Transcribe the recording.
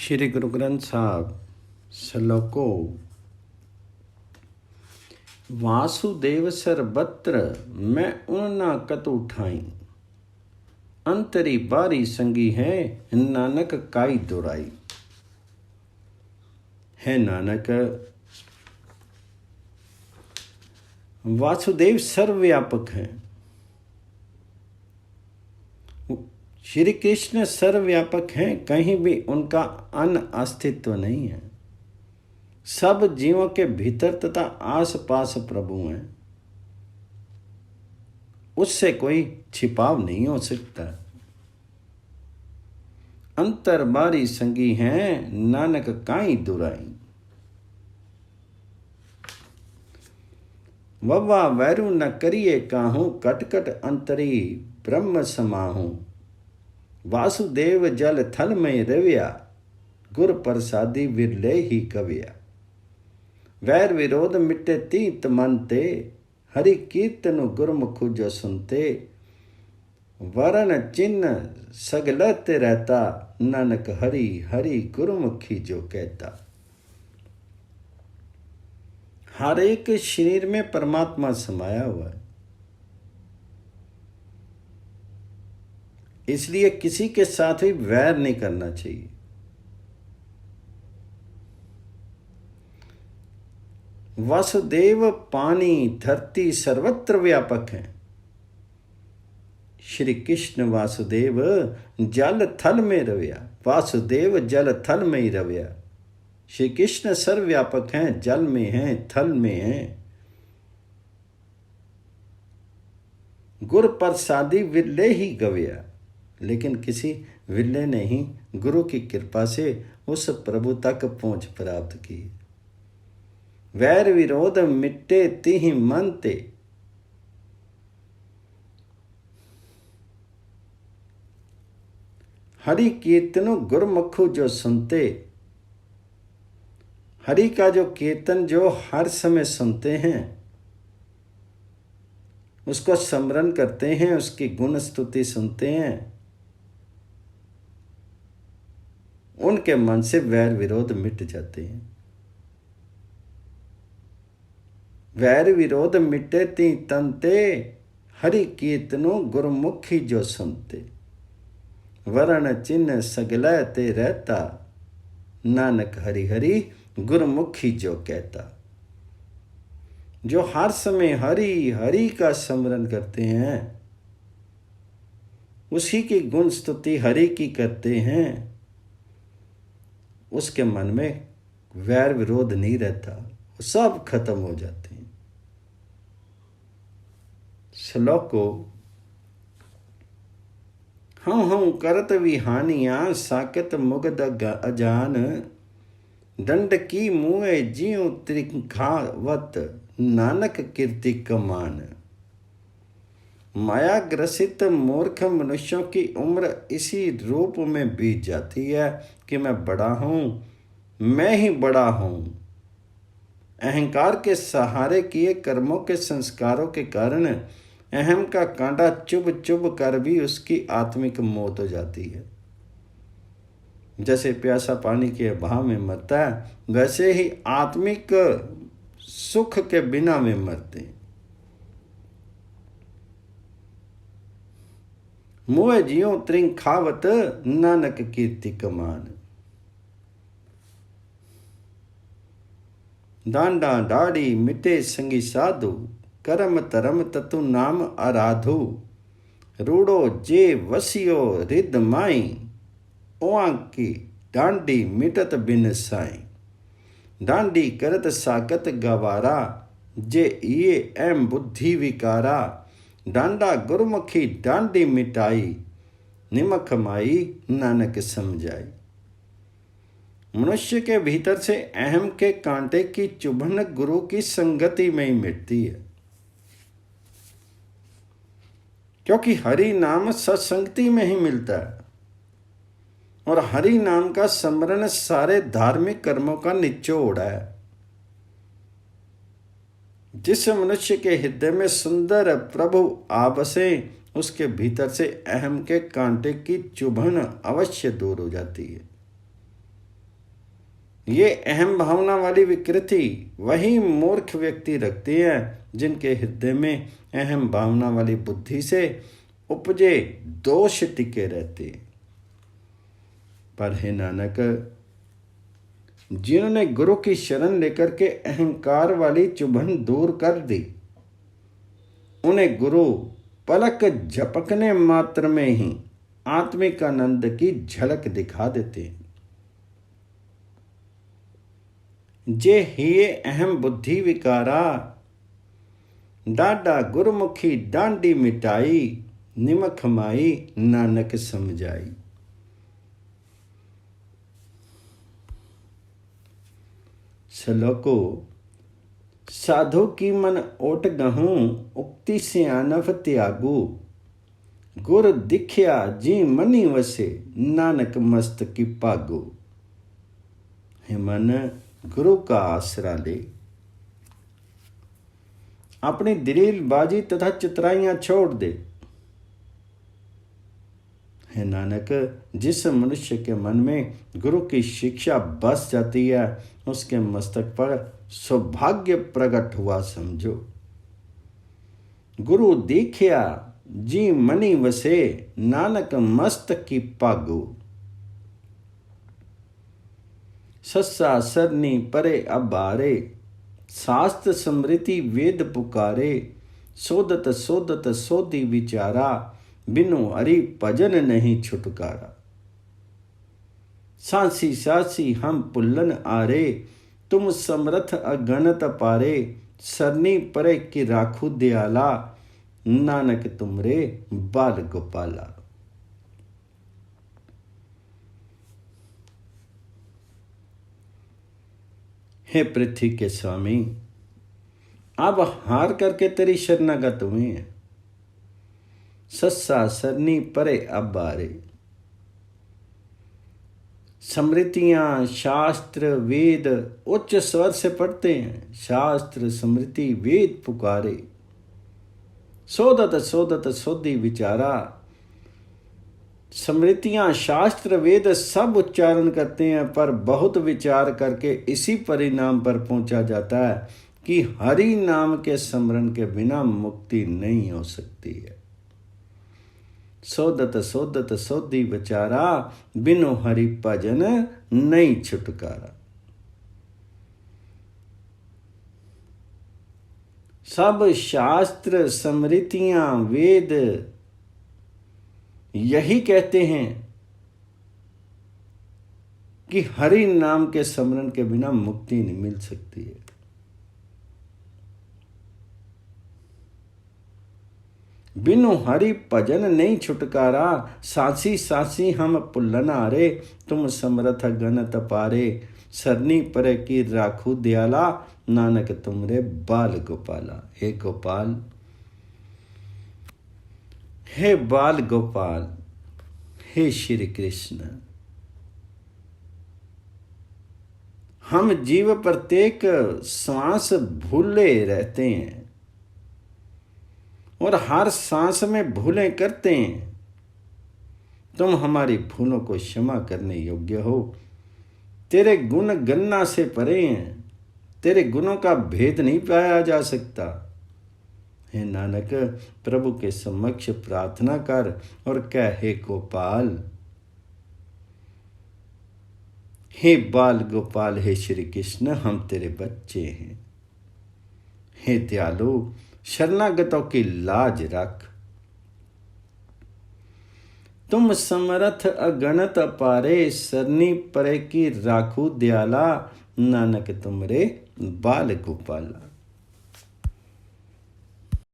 श्री गुरु ग्रंथ साहब श्लोको वासुदेव सर्वत्र मैं उन ना कत उठाई अंतरी बारी संगी है नानक काई दुराई। है नानक, वासुदेव सर्वव्यापक हैं। श्री कृष्ण सर्वव्यापक हैं, कहीं भी उनका अन्य अस्तित्व नहीं है। सब जीवों के भीतर तथा आसपास प्रभु हैं, उससे कोई छिपाव नहीं हो सकता। अंतर बारी संगी हैं नानक काई दुराई। ववा वैरू न करिए काहूं कटकट अंतरी ब्रह्म समाहूं। वासुदेव जल थल में रव्या गुर प्रसादी विरले ही कव्या। वैर विरोध मिटे तीत मनते हरि कीर्तन गुरमुखु जो सुनते। वरण चिन्ह सगलते रहता नानक हरि हरि गुरुमुखी जो कहता। हर एक शरीर में परमात्मा समाया हुआ है, इसलिए किसी के साथ भी वैर नहीं करना चाहिए। वासुदेव पानी धरती सर्वत्र व्यापक हैं। श्री कृष्ण वासुदेव जल थल में रव्या। वासुदेव जल थल में ही रव्या। श्री कृष्ण सर्वव्यापक हैं, जल में हैं, थल में हैं। गुर प्रसादी विरले ही गव्या, लेकिन किसी विरले ने ही गुरु की कृपा से उस प्रभु तक पहुंच प्राप्त की। वैर विरोध मिटे तिहि मन ते। हरि कीर्तन गुरमुखु जो सुनते। हरि का जो कीर्तन जो हर समय सुनते हैं, उसको स्मरण करते हैं, उसकी गुण स्तुति सुनते हैं, उनके मन से वैर विरोध मिट जाते हैं। वैर विरोध मिटे ती तंते हरि कीर्तनो गुरमुखी जो सुनते। वरण चिन्ह सगलते रहता नानक हरि हरि गुरमुखी जो कहता। जो हर समय हरि हरि का स्मरण करते हैं, उसी की गुण स्तुति हरि की करते हैं, उसके मन में वैर विरोध नहीं रहता, सब खत्म हो जाते हैं। श्लोको हम करत विहानियां साकत मुगद अजान। दंड की मुए जियो त्रिखावत नानक कीर्ति कमान। माया ग्रसित मूर्ख मनुष्यों की उम्र इसी रूप में बीत जाती है कि मैं बड़ा हूं, मैं ही बड़ा हूं। अहंकार के सहारे किए कर्मों के संस्कारों के कारण अहम का कांटा चुभ चुभ कर भी उसकी आत्मिक मौत हो जाती है। जैसे प्यासा पानी के अभाव में मरता है, वैसे ही आत्मिक सुख के बिना में मरते हैं। मोह जियो त्रिंग खावत नानक कीर्ति कमान। डांडा डाड़ी मिटे संगी साधु। करम तरम ततु नाम आराधु। रूड़ो जे वसियो रिद माई। ओआ की डांडी मिटत बिन साई। डांडी करत साकत गवारा। जे ये एम बुद्धि विकारा। डांडा गुरमुखी डांडी मिटाई। निमख माई नानक समझाई। मनुष्य के भीतर से अहम के कांटे की चुभन गुरु की संगति में ही मिटती है, क्योंकि हरि नाम सत्संगति में ही मिलता है। और हरि नाम का स्मरण सारे धार्मिक कर्मों का निचोड़ है। जिस मनुष्य के हृदय में सुंदर प्रभु आबसे, उसके भीतर से अहम के कांटे की चुभन अवश्य दूर हो जाती है। ये अहम भावना वाली विकृति वही मूर्ख व्यक्ति रखते हैं जिनके हृदय में अहम भावना वाली बुद्धि से उपजे दोष टिके रहते। पर हे नानक, जिन्होंने गुरु की शरण लेकर के अहंकार वाली चुभन दूर कर दी, उन्हें गुरु पलक झपकने मात्र में ही आत्मिक आनंद की झलक दिखा देते हैं। जे हिये अहम बुद्धि विकारा, डाडा गुरमुखी डांडी मिटाई, निमख माई नानक समझाई। श्लोको साधु की मन ओट गहूं, उक्ति सियानफ त्यागू, गुर दिखया जी मनी वसे, नानक मस्त की पागो। हे मन, गुरु का आसरा ले, अपनी दलीलबाजी तथा चितराइयां छोड़ दे। हे नानक, जिस मनुष्य के मन में गुरु की शिक्षा बस जाती है, उसके मस्तक पर सौभाग्य प्रकट हुआ समझो। गुरु दीख्या जी मनी वसे, नानक मस्तक की पागो। सस्सा सरनी परे अबारे, शास्त्र स्मृति वेद पुकारे, सोदत सोदत सोदी विचारा, बिनु हरि भजन नहीं छुटकारा। सांसी सासी हम पुल्लन आरे, तुम समर्थ अगणत पारे, सरनी परे की राखू दयाला, नानक तुमरे बाल गोपाला। हे पृथ्वी के स्वामी, अब हार करके तेरी शरणागत हुए हैं। सस्सा सरनी परे अबारे, स्मृतियां शास्त्र वेद उच्च स्वर से पढ़ते हैं। शास्त्र स्मृति वेद पुकारे, सोदत सोदत सोदी विचारा। स्मृतियां शास्त्र वेद सब उच्चारण करते हैं, पर बहुत विचार करके इसी परिणाम पर पहुंचा जाता है कि हरि नाम के स्मरण के बिना मुक्ति नहीं हो सकती है। सोदत सोदत सोदी विचारा, बिनु हरि भजन नहीं छुटकारा। सब शास्त्र स्मृतियां वेद यही कहते हैं कि हरि नाम के स्मरण के बिना मुक्ति नहीं मिल सकती है। बिनु हरि भजन नहीं छुटकारा, सासी सासी हम पुल्लन आरे, तुम समर्थ गणत पारे, सरनी पर की राखू दयाला, नानक तुमरे बाल गोपाला। हे गोपाल, हे बाल गोपाल, हे श्री कृष्ण, हम जीव प्रत्येक सांस भूले रहते हैं और हर सांस में भूलें करते हैं। तुम हमारी भूलों को क्षमा करने योग्य हो। तेरे गुण गणना से परे हैं, तेरे गुणों का भेद नहीं पाया जा सकता। हे नानक, प्रभु के समक्ष प्रार्थना कर और कह, हे गोपाल, हे बाल गोपाल, हे श्री कृष्ण, हम तेरे बच्चे हैं। हे दयालु, शरणागतों की लाज रख। तुम समर्थ अगणत अपारे, सरनी परे की राखू दयाला, नानक तुमरे बाल गोपाला।